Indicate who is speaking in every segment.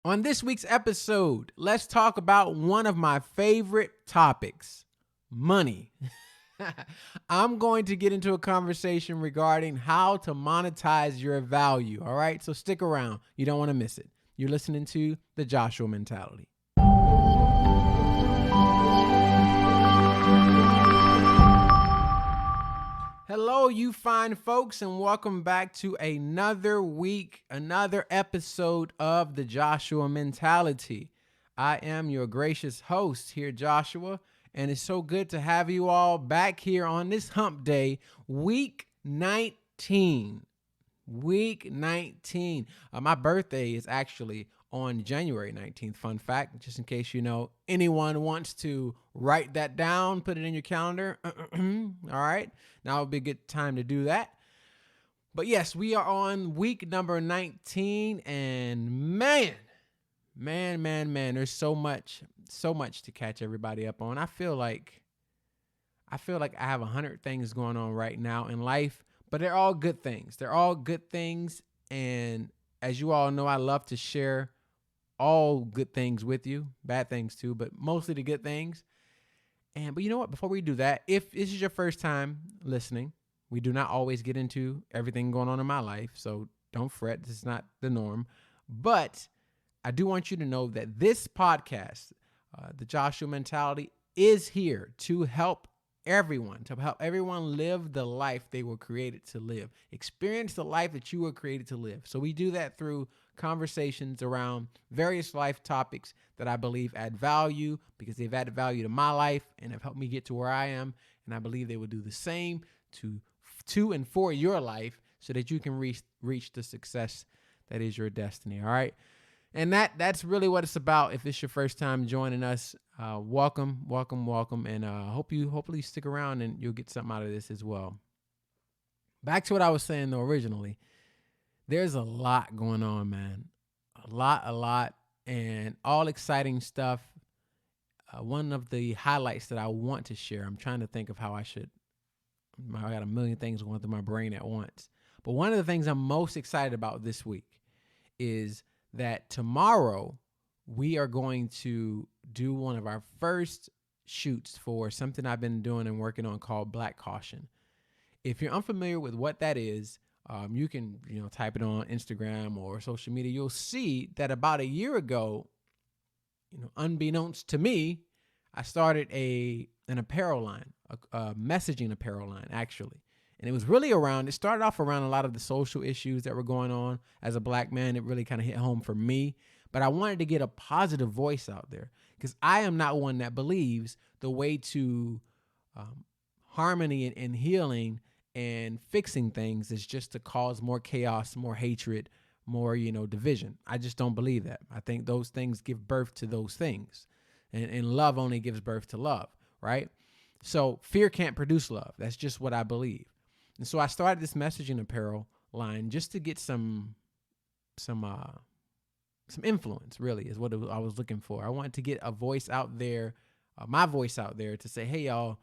Speaker 1: On this week's episode, let's talk about one of my favorite topics, money. I'm going to get into a conversation regarding how to monetize your value. All right, so stick around. You don't want to miss it. You're listening to The Joshua Mentality. Hello, you fine folks, and welcome back to another week, another episode of The Joshua Mentality. I am your gracious host here, Joshua, and it's so good to have you all back here on this hump day, week 19. Week 19. My birthday is actually on January 19th. Fun fact, just in case anyone wants to write that down, put it in your calendar. All right. Now would be a good time to do that. But yes, we are on week number 19, and man, there's so much to catch everybody up on. I feel like I have 100 things going on right now in life, but they're all good things. And as you all know, I love to share all good things with you, bad things too, but mostly the good things. But you know what? Before we do that, if this is your first time listening, we do not always get into everything going on in my life, so don't fret. This is not the norm. But I do want you to know that this podcast, The Joshua Mentality, is here to help everyone live the life they were created to live, experience the life that you were created to live. So we do that through conversations around various life topics that I believe add value, because they've added value to my life and have helped me get to where I am. And I believe they will do the same to and for your life, so that you can reach the success that is your destiny. All right. And that's really what it's about. If it's your first time joining us, welcome. And hopefully you stick around and you'll get something out of this as well. Back to what I was saying though originally, there's a lot going on, man. A lot, and all exciting stuff. One of the highlights that I want to share, I'm trying to think of how I got a million things going through my brain at once. But one of the things I'm most excited about this week is that tomorrow we are going to do one of our first shoots for something I've been doing and working on called Black Caution. If you're unfamiliar with what that is, you can type it on Instagram or social media. You'll see that about a year ago, unbeknownst to me, I started an apparel line, a messaging apparel line actually. And it started off around a lot of the social issues that were going on. As a black man, it really kind of hit home for me. But I wanted to get a positive voice out there, because I am not one that believes the way to harmony and healing and fixing things is just to cause more chaos, more hatred, more, division. I just don't believe that. I think those things give birth to those things. And love only gives birth to love, right? So fear can't produce love. That's just what I believe. And so I started this messaging apparel line just to get some influence, really, is what I was looking for. I wanted to get a voice out there, my voice out there, to say, hey, y'all,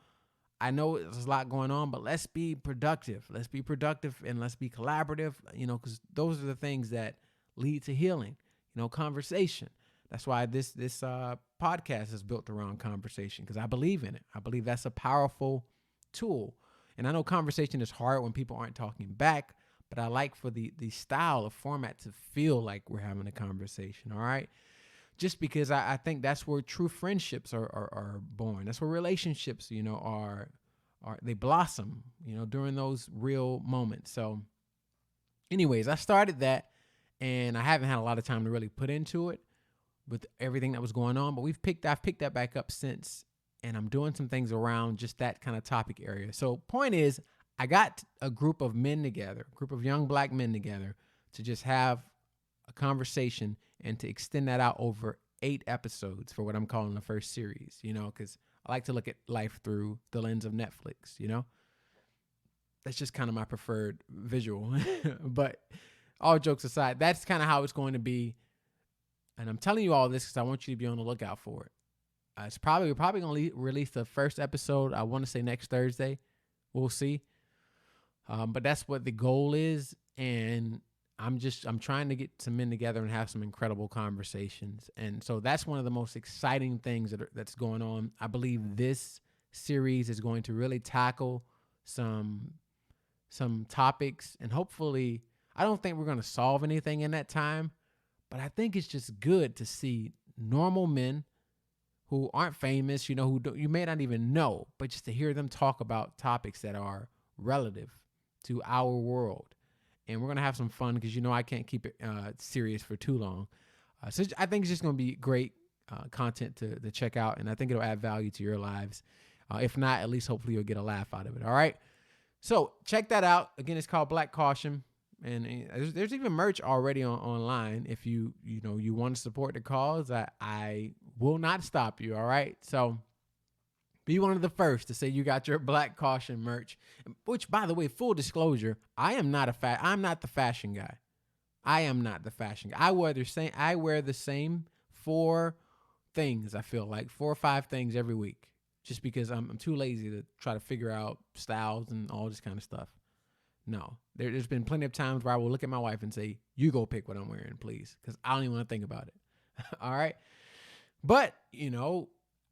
Speaker 1: I know there's a lot going on, but let's be productive. Let's be productive and let's be collaborative, because those are the things that lead to healing, conversation. That's why this podcast is built around conversation, because I believe in it. I believe that's a powerful tool. And I know conversation is hard when people aren't talking back, but I like for the style of format to feel like we're having a conversation, all right? Just because I think that's where true friendships are born. That's where relationships, are they blossom, during those real moments. So anyways, I started that, and I haven't had a lot of time to really put into it with everything that was going on, but I've picked that back up since, and I'm doing some things around just that kind of topic area. So point is, I got a group of young black men together to just have a conversation and to extend that out over 8 episodes for what I'm calling the first series, because I like to look at life through the lens of Netflix, That's just kind of my preferred visual. But all jokes aside, that's kind of how it's going to be. And I'm telling you all this because I want you to be on the lookout for it. We're probably going to release the first episode, I want to say next Thursday. We'll see. But that's what the goal is. And I'm trying to get some men together and have some incredible conversations. And so that's one of the most exciting things that's going on. I believe this series is going to really tackle some topics, and hopefully I don't think we're going to solve anything in that time, but I think it's just good to see normal men who aren't famous, who you may not even know, but just to hear them talk about topics that are relative to our world. And we're going to have some fun because, I can't keep it serious for too long. So I think it's just going to be great content to check out. And I think it'll add value to your lives. If not, at least hopefully you'll get a laugh out of it. All right. So check that out. Again, it's called Black Caution. And there's even merch already online. If you want to support the cause, I will not stop you. All right. So be one of the first to say you got your Black Caution merch, which, by the way, full disclosure, I'm not the fashion guy. I am not the fashion guy. I wear the same 4 things. I feel like 4 or 5 things every week, just because I'm too lazy to try to figure out styles and all this kind of stuff. No, there's been plenty of times where I will look at my wife and say, "You go pick what I'm wearing, please," because I don't even want to think about it. All right, but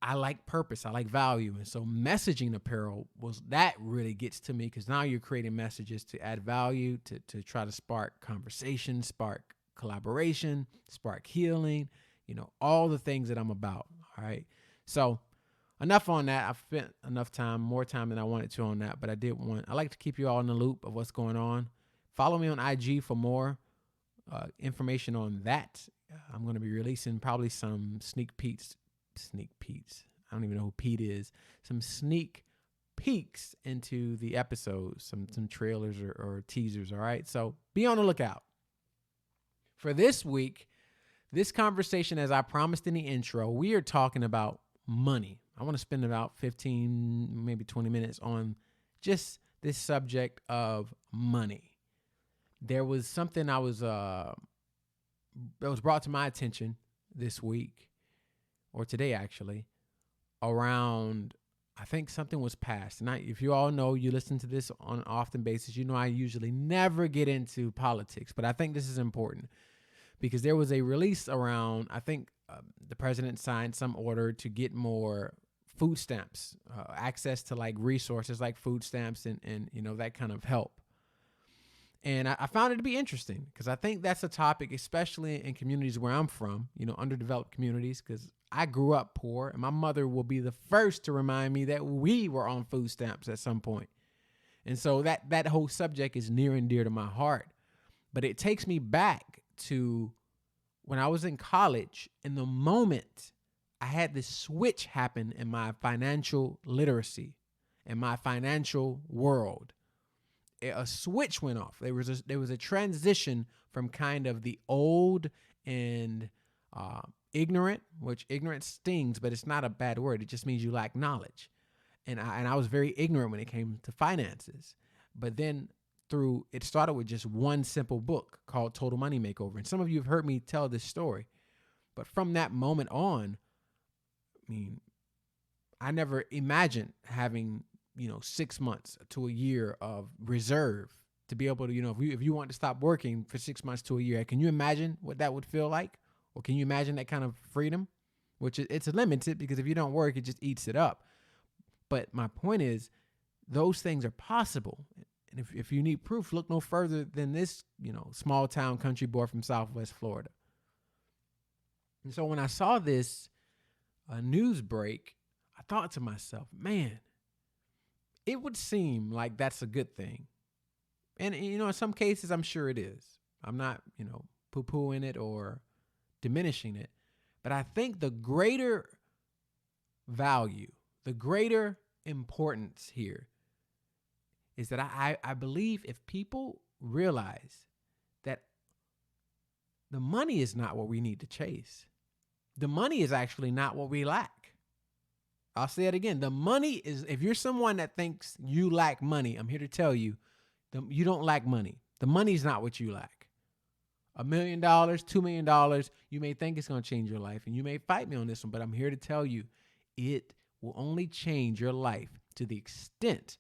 Speaker 1: I like purpose. I like value. And so messaging apparel that really gets to me, because now you're creating messages to add value, to try to spark conversation, spark collaboration, spark healing, all the things that I'm about. All right. So enough on that. I've spent more time than I wanted to on that, but I like to keep you all in the loop of what's going on. Follow me on IG for more information on that. I'm going to be releasing probably some sneak peeks. I don't even know who Pete is. Some sneak peeks into the episodes, some trailers or teasers. All right. So be on the lookout. For this week, this conversation, as I promised in the intro, we are talking about money. I want to spend about 15, maybe 20 minutes on just this subject of money. There was something that was brought to my attention this week, or today actually, around, I think something was passed. And if you all know, you listen to this on an often basis, I usually never get into politics, but I think this is important because there was a release around, I think the president signed some order to get more food stamps, access to like resources like food stamps and that kind of help. And I found it to be interesting because I think that's a topic, especially in communities where I'm from, underdeveloped communities, because I grew up poor, and my mother will be the first to remind me that we were on food stamps at some point. And so that whole subject is near and dear to my heart. But it takes me back to when I was in college, in the moment I had this switch happen in my financial literacy, in my financial world. A switch went off. There was a transition from kind of the old and ignorant, which ignorance stings, but it's not a bad word. It just means you lack knowledge. And I was very ignorant when it came to finances. But then it started with just one simple book called Total Money Makeover. And some of you have heard me tell this story. But from that moment on, I never imagined having 6 months to a year of reserve to be able to, if you want to stop working for 6 months to a year, can you imagine what that would feel like? Or can you imagine that kind of freedom? Which it's limited because if you don't work, it just eats it up. But my point is, those things are possible. And if you need proof, look no further than this, small town country boy from Southwest Florida. And so when I saw this news break, I thought to myself, man, it would seem like that's a good thing. And, in some cases, I'm sure it is. I'm not, poo-pooing it or diminishing it. But I think the greater value, the greater importance here is that I believe if people realize that the money is not what we need to chase, the money is actually not what we lack. I'll say it again. The money is, if you're someone that thinks you lack money, I'm here to tell you, you don't lack money. The money is not what you lack. $1 million, $2 million, you may think it's going to change your life, and you may fight me on this one, but I'm here to tell you, it will only change your life to the extent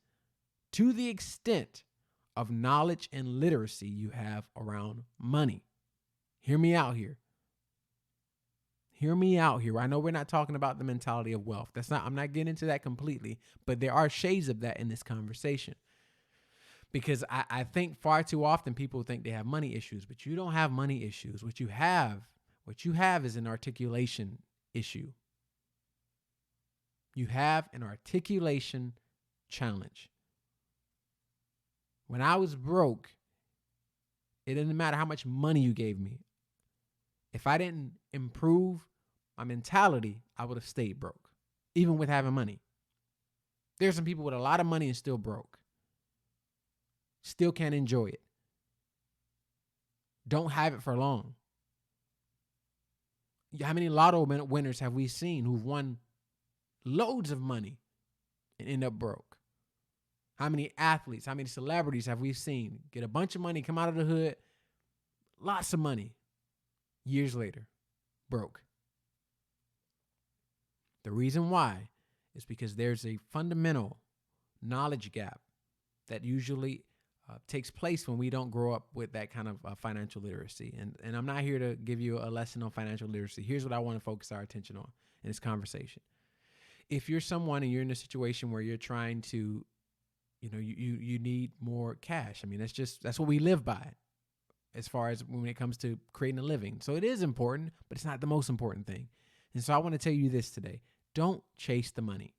Speaker 1: of knowledge and literacy you have around money. Hear me out here. Hear me out here. I know we're not talking about the mentality of wealth. I'm not getting into that completely, but there are shades of that in this conversation. Because I think far too often people think they have money issues, but you don't have money issues. What you have is an articulation issue. You have an articulation challenge. When I was broke, it didn't matter how much money you gave me. If I didn't improve my mentality, I would have stayed broke, even with having money. There's some people with a lot of money and still broke. Still can't enjoy it. Don't have it for long. How many lotto winners have we seen who've won loads of money and end up broke? How many athletes, how many celebrities have we seen get a bunch of money, come out of the hood, lots of money, years later, broke? The reason why is because there's a fundamental knowledge gap that usually takes place when we don't grow up with that kind of financial literacy. And I'm not here to give you a lesson on financial literacy. Here's what I want to focus our attention on in this conversation. If you're someone and you're in a situation where you're trying to, you need more cash. I mean, that's what we live by as far as when it comes to creating a living. So it is important, but it's not the most important thing. And so I want to tell you this today. Don't chase the money.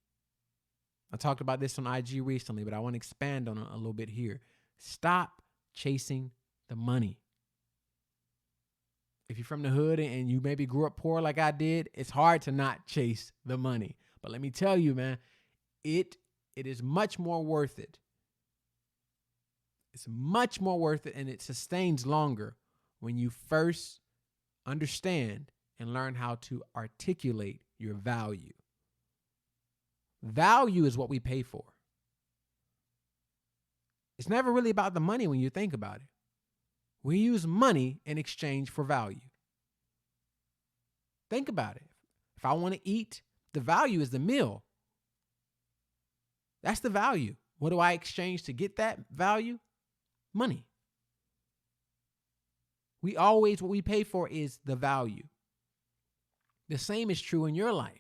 Speaker 1: I talked about this on IG recently, but I want to expand on it a little bit here. Stop chasing the money. If you're from the hood and you maybe grew up poor like I did, it's hard to not chase the money. But let me tell you, man, it is much more worth it. It's much more worth it, and it sustains longer when you first understand and learn how to articulate your value. Value is what we pay for. It's never really about the money when you think about it. We use money in exchange for value. Think about it. If I want to eat, the value is the meal. That's the value. What do I exchange to get that value? Money. What we pay for is the value. The same is true in your life.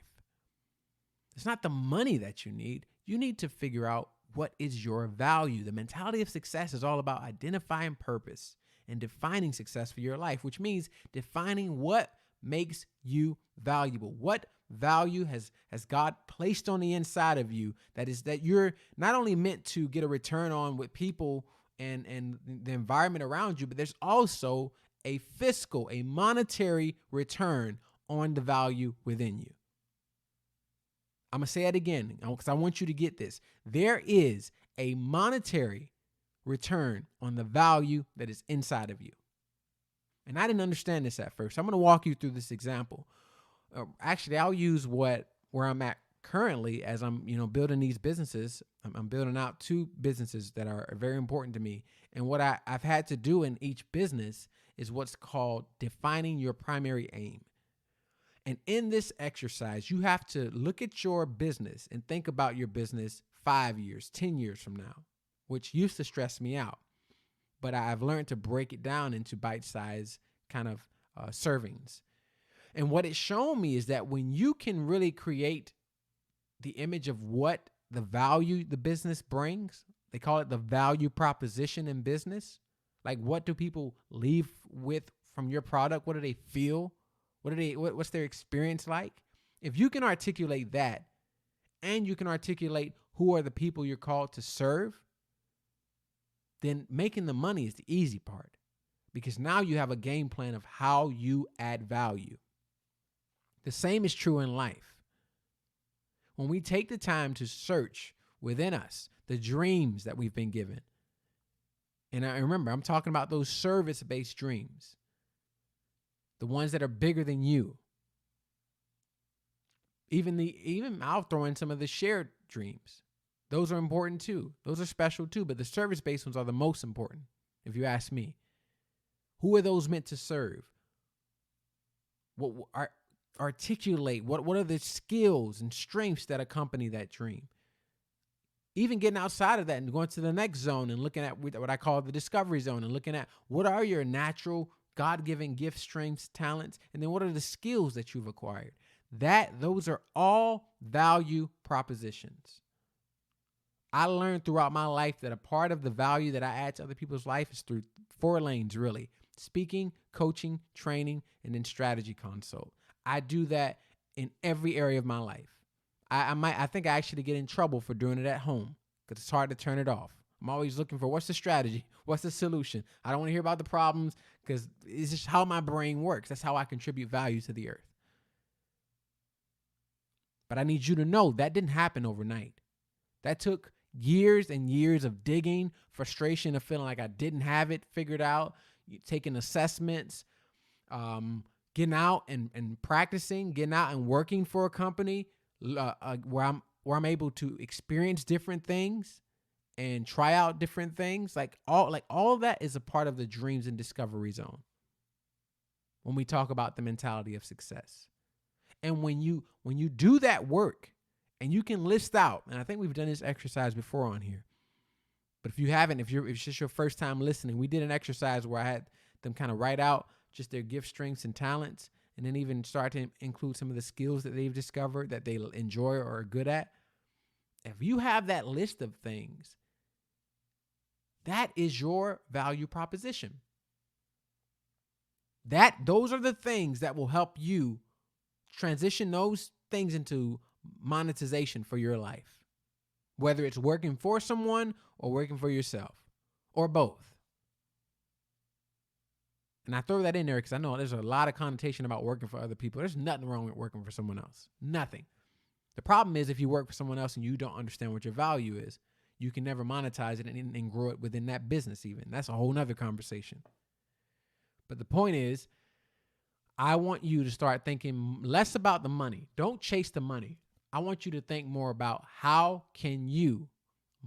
Speaker 1: It's not the money that you need. You need to figure out what is your value. The mentality of success is all about identifying purpose and defining success for your life, which means defining what makes you valuable. What value has God placed on the inside of you that you're not only meant to get a return on with people and the environment around you, but there's also a monetary return on the value within you. I'm going to say it again because I want you to get this. There is a monetary return on the value that is inside of you. And I didn't understand this at first. I'm going to walk you through this example. Actually, I'll use where I'm at currently as I'm, building these businesses. I'm building out 2 businesses that are very important to me. And what I've had to do in each business is what's called defining your primary aim. And in this exercise, you have to look at your business and think about your business 5 years, 10 years from now, which used to stress me out. But I've learned to break it down into bite-sized kind of servings. And what it's shown me is that when you can really create the image of what the value the business brings, they call it the value proposition in business. Like, what do people leave with from your product? What do they feel? What's their experience like? If you can articulate that, and you can articulate who are the people you're called to serve, then making the money is the easy part, because now you have a game plan of how you add value. The same is true in life. When we take the time to search within us the dreams that we've been given, and I remember, I'm talking about those service-based dreams, the ones that are bigger than you. Even I'll throw in some of the shared dreams. Those are important too. Those are special too, but the service-based ones are the most important, if you ask me. Who are those meant to serve? Articulate what are the skills and strengths that accompany that dream? Even getting outside of that and going to the next zone and looking at what I call the discovery zone and looking at what are your natural God-given gifts, strengths, talents, and then what are the skills that you've acquired. Those are all value propositions. I learned throughout my life that a part of the value that I add to other people's life is through 4 lanes, really: speaking, coaching, training, and then strategy consult. I do that in every area of my life. I think I actually get in trouble for doing it at home because it's hard to turn it off. I'm always looking for what's the strategy, what's the solution. I don't want to hear about the problems because it's just how my brain works. That's how I contribute value to the earth. But I need you to know that didn't happen overnight. That took years and years of digging, frustration, of feeling like I didn't have it figured out, taking assessments, getting out and practicing, getting out and working for a company where I'm able to experience different things and try out different things. All of that is a part of the dreams and discovery zone when we talk about the mentality of success. And when you do that work and you can list out, and I think we've done this exercise before on here, but if you haven't, if it's just your first time listening, we did an exercise where I had them kind of write out just their gifts, strengths, and talents, and then even start to include some of the skills that they've discovered that they enjoy or are good at. If you have that list of things, that is your value proposition. Those are the things that will help you transition those things into monetization for your life, whether it's working for someone or working for yourself or both. And I throw that in there because I know there's a lot of connotation about working for other people. There's nothing wrong with working for someone else. Nothing. The problem is if you work for someone else and you don't understand what your value is, you can never monetize it and grow it within that business even. That's a whole nother conversation. But the point is, I want you to start thinking less about the money. Don't chase the money. I want you to think more about how can you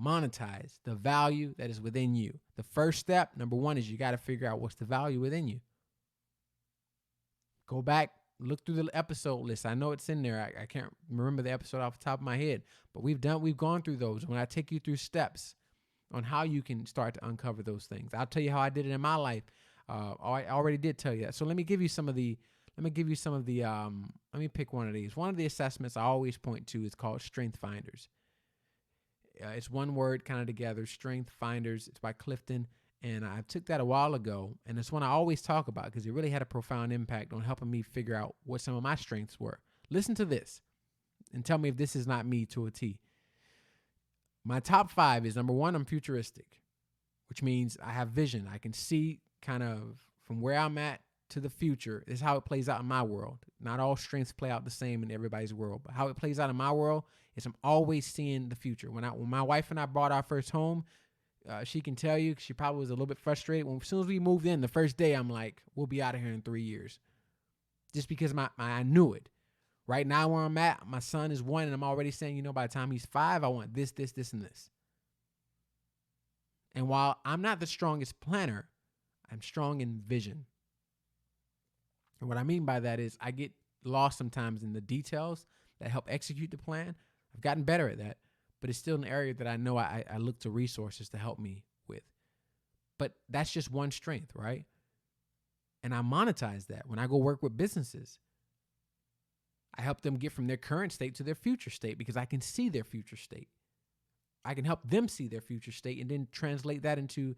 Speaker 1: monetize the value that is within you. The first step, number one, is you got to figure out what's the value within you. Go back, look through the episode list. I know it's in there. I can't remember the episode off the top of my head, but we've gone through those. When I take you through steps on how you can start to uncover those things, I'll tell you how I did it in my life. I already did tell you that. So let me pick one of these. One of the assessments I always point to is called Strength Finders. It's one word kind of together, Strength Finders. It's by Clifton. And I took that a while ago. And it's one I always talk about because it really had a profound impact on helping me figure out what some of my strengths were. Listen to this and tell me if this is not me to a T. My top 5 is, number 1, I'm futuristic, which means I have vision. I can see kind of from where I'm at to the future. This is how it plays out in my world. Not all strengths play out the same in everybody's world, but how it plays out in my world is I'm always seeing the future. When my wife and I bought our first home, she can tell you, she probably was a little bit frustrated. As soon as we moved in, the first day, I'm like, we'll be out of here in 3 years. Just because I knew it. Right now where I'm at, my son is 1, and I'm already saying, by the time he's 5, I want this, this, this, and this. And while I'm not the strongest planner, I'm strong in vision. And what I mean by that is I get lost sometimes in the details that help execute the plan. I've gotten better at that, but it's still an area that I know I look to resources to help me with. But that's just one strength, right? And I monetize that when I go work with businesses. I help them get from their current state to their future state because I can see their future state. I can help them see their future state and then translate that into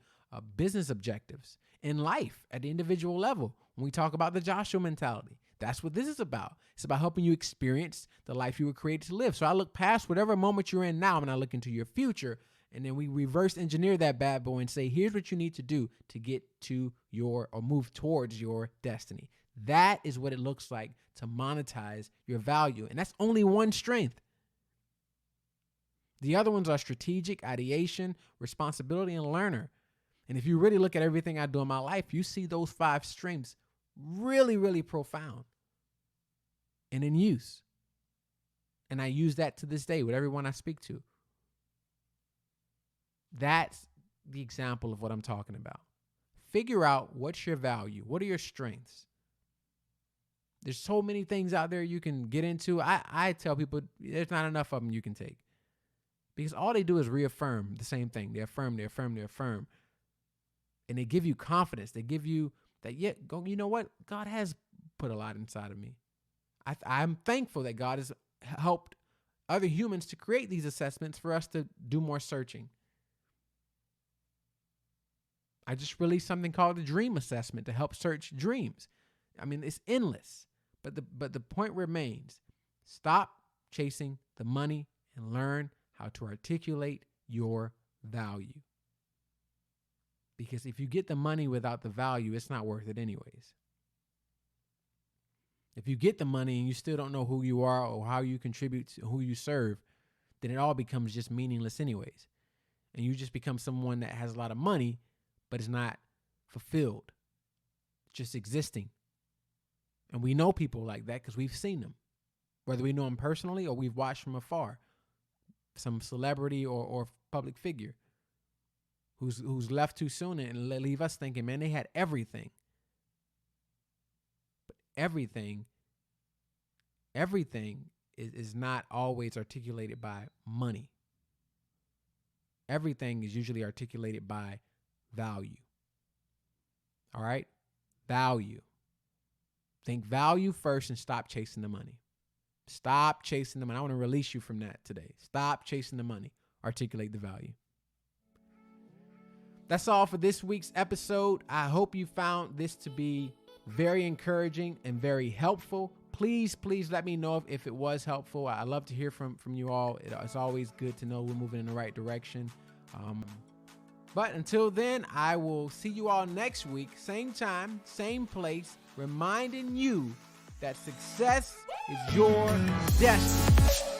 Speaker 1: business objectives in life at the individual level. When we talk about the Joshua mentality, that's what this is about. It's about helping you experience the life you were created to live. So I look past whatever moment you're in now and I look into your future, and then we reverse engineer that bad boy and say, here's what you need to do to get to or move towards your destiny. That is what it looks like to monetize your value. And that's only one strength. The other ones are strategic, ideation, responsibility, and learner. And if you really look at everything I do in my life, you see those 5 strengths really, really profound and in use. And I use that to this day with everyone I speak to. That's the example of what I'm talking about. Figure out what's your value. What are your strengths? There's so many things out there you can get into. I tell people there's not enough of them you can take. Because all they do is reaffirm the same thing. They affirm. And they give you confidence. They give you that, you know what? God has put a lot inside of me. I'm thankful that God has helped other humans to create these assessments for us to do more searching. I just released something called the dream assessment to help search dreams. I mean, it's endless, but the point remains: stop chasing the money and learn how to articulate your value. Because if you get the money without the value, it's not worth it anyways. If you get the money and you still don't know who you are or how you contribute to who you serve, then it all becomes just meaningless anyways. And you just become someone that has a lot of money, but is not fulfilled, just existing. And we know people like that because we've seen them, whether we know them personally or we've watched from afar, some celebrity or public figure who's left too soon and leave us thinking, man, they had everything. But everything is not always articulated by money. Everything is usually articulated by value. All right? Value. Think value first and stop chasing the money. Stop chasing the money. I want to release you from that today. Stop chasing the money. Articulate the value. That's all for this week's episode. I hope you found this to be very encouraging and very helpful. Please let me know if it was helpful. I love to hear from you all. It's always good to know we're moving in the right direction. But until then, I will see you all next week. Same time, same place, reminding you that success is your destiny.